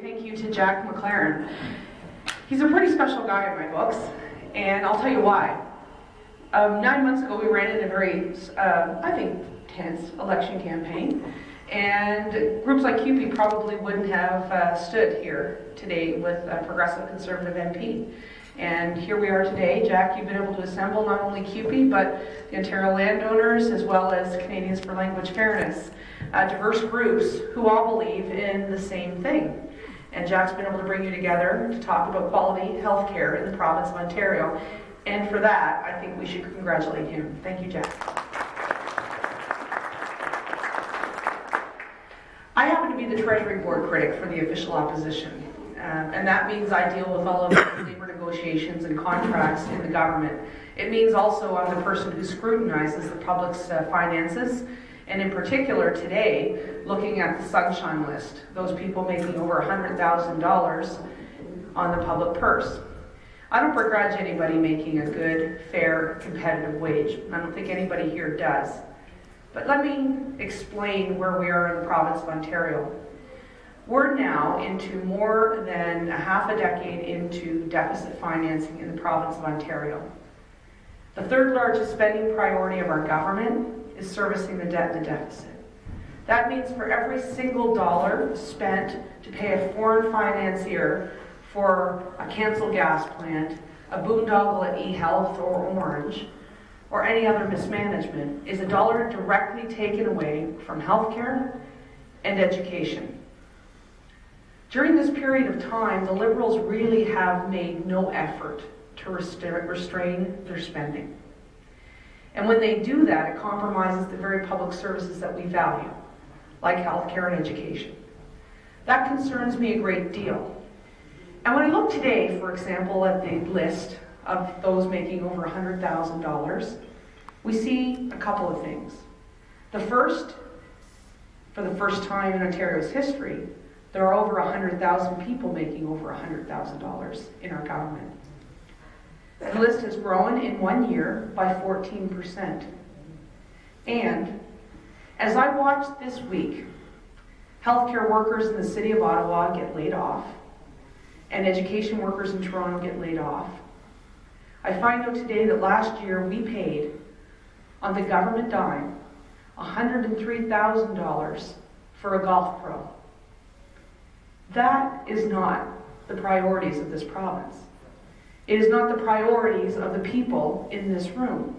thank you to Jack McLaren. He's a pretty special guy in my books, and I'll tell you why. 9 months ago, we ran in a very, I think, tense election campaign, and groups like CUPE probably wouldn't have stood here today with a progressive conservative MP. And here we are today. Jack, you've been able to assemble not only CUPE, but the Ontario landowners, as well as Canadians for Language Fairness, diverse groups who all believe in the same thing. And Jack's been able to bring you together to talk about quality health care in the province of Ontario. And for that, I think we should congratulate him. Thank you, Jack. I happen to be the Treasury Board critic for the official opposition. And that means I deal with all of the labor negotiations and contracts in the government. It means also I'm the person who scrutinizes the public's finances, and in particular today, looking at the sunshine list, those people making over $100,000 on the public purse. I don't begrudge anybody making a good, fair, competitive wage. I don't think anybody here does. But let me explain where we are in the province of Ontario. We're now into more than a half a decade into deficit financing in the province of Ontario. The third largest spending priority of our government is servicing the debt and the deficit. That means for every single dollar spent to pay a foreign financier for a canceled gas plant, a boondoggle at eHealth or Orange, or any other mismanagement, is a dollar directly taken away from healthcare and education. During this period of time, the Liberals really have made no effort to restrain their spending. And when they do that, it compromises the very public services that we value, like healthcare and education. That concerns me a great deal. And when I look today, for example, at the list of those making over $100,000, we see a couple of things. The first, for the first time in Ontario's history, there are over 100,000 people making over $100,000 in our government. The list has grown in 1 year by 14%. And as I watched this week, healthcare workers in the city of Ottawa get laid off, and education workers in Toronto get laid off, I find out today that last year we paid, on the government dime, $103,000 for a golf pro. That is not the priorities of this province. It is not the priorities of the people in this room.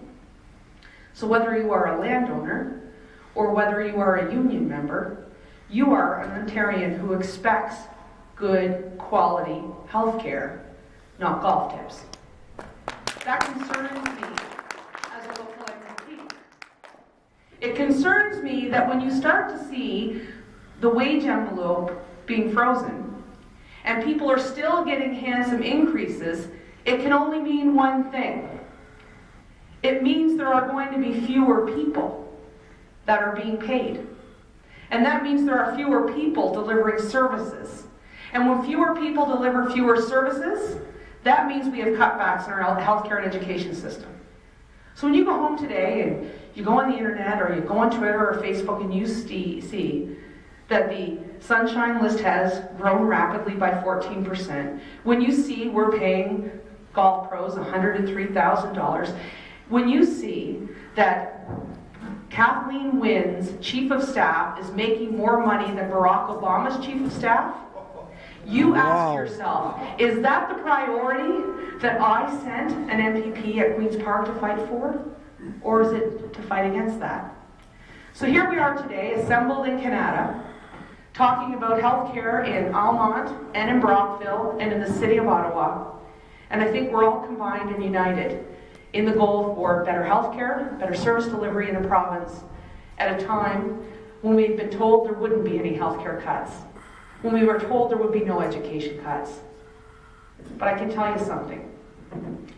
So whether you are a landowner or whether you are a union member, you are an Ontarian who expects good quality health care, not golf tips. That concerns me as a local MP. It concerns me that when you start to see the wage envelope being frozen and people are still getting handsome increases, it can only mean one thing. It means there are going to be fewer people that are being paid. And that means there are fewer people delivering services. And when fewer people deliver fewer services, that means we have cutbacks in our healthcare and education system. So when you go home today and you go on the internet or you go on Twitter or Facebook and you see that the sunshine list has grown rapidly by 14%, when you see we're paying golf pros $103,000, when you see that Kathleen Wynne's chief of staff is making more money than Barack Obama's chief of staff, you ask yourself, is that the priority that I sent an MPP at Queen's Park to fight for? Or is it to fight against that? So here we are today, assembled in Canada, talking about healthcare in Almonte and in Brockville and in the city of Ottawa. And I think we're all combined and united in the goal for better healthcare, better service delivery in the province at a time when we've been told there wouldn't be any healthcare cuts, when we were told there would be no education cuts. But I can tell you something.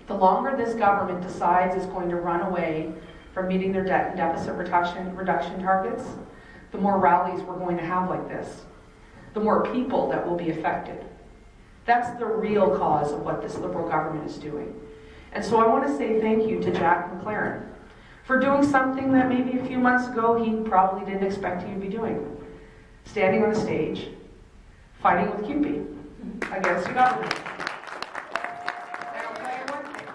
The longer this government decides it's going to run away from meeting their debt and deficit reduction targets, the more rallies we're going to have like this, the more people that will be affected. That's the real cause of what this Liberal government is doing. And so I want to say thank you to Jack McLaren for doing something that maybe a few months ago he probably didn't expect he'd be doing. Standing on a stage, fighting with CUPE against the government. And I'll tell you one thing.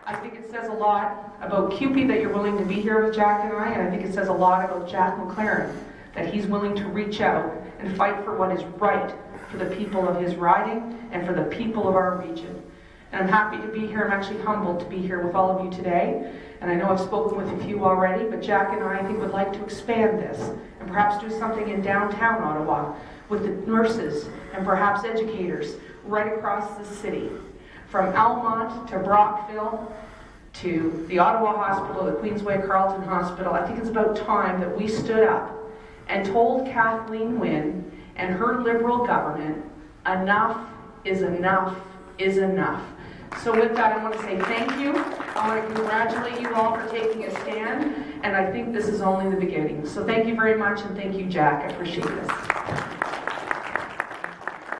I think it says a lot about CUPE that you're willing to be here with Jack and I think it says a lot about Jack McLaren, that he's willing to reach out and fight for what is right for the people of his riding and for the people of our region. And I'm happy to be here. I'm actually humbled to be here with all of you today. And I know I've spoken with a few already, but Jack and I think would like to expand this and perhaps do something in downtown Ottawa with the nurses and perhaps educators right across the city. From Almonte to Brockville to the Ottawa Hospital, the Queensway-Carleton Hospital, I think it's about time that we stood up and told Kathleen Wynne and her Liberal government, enough is enough is enough. So with that, I want to say thank you. I want to congratulate you all for taking a stand, and I think this is only the beginning. So thank you very much, and thank you, Jack. I appreciate this.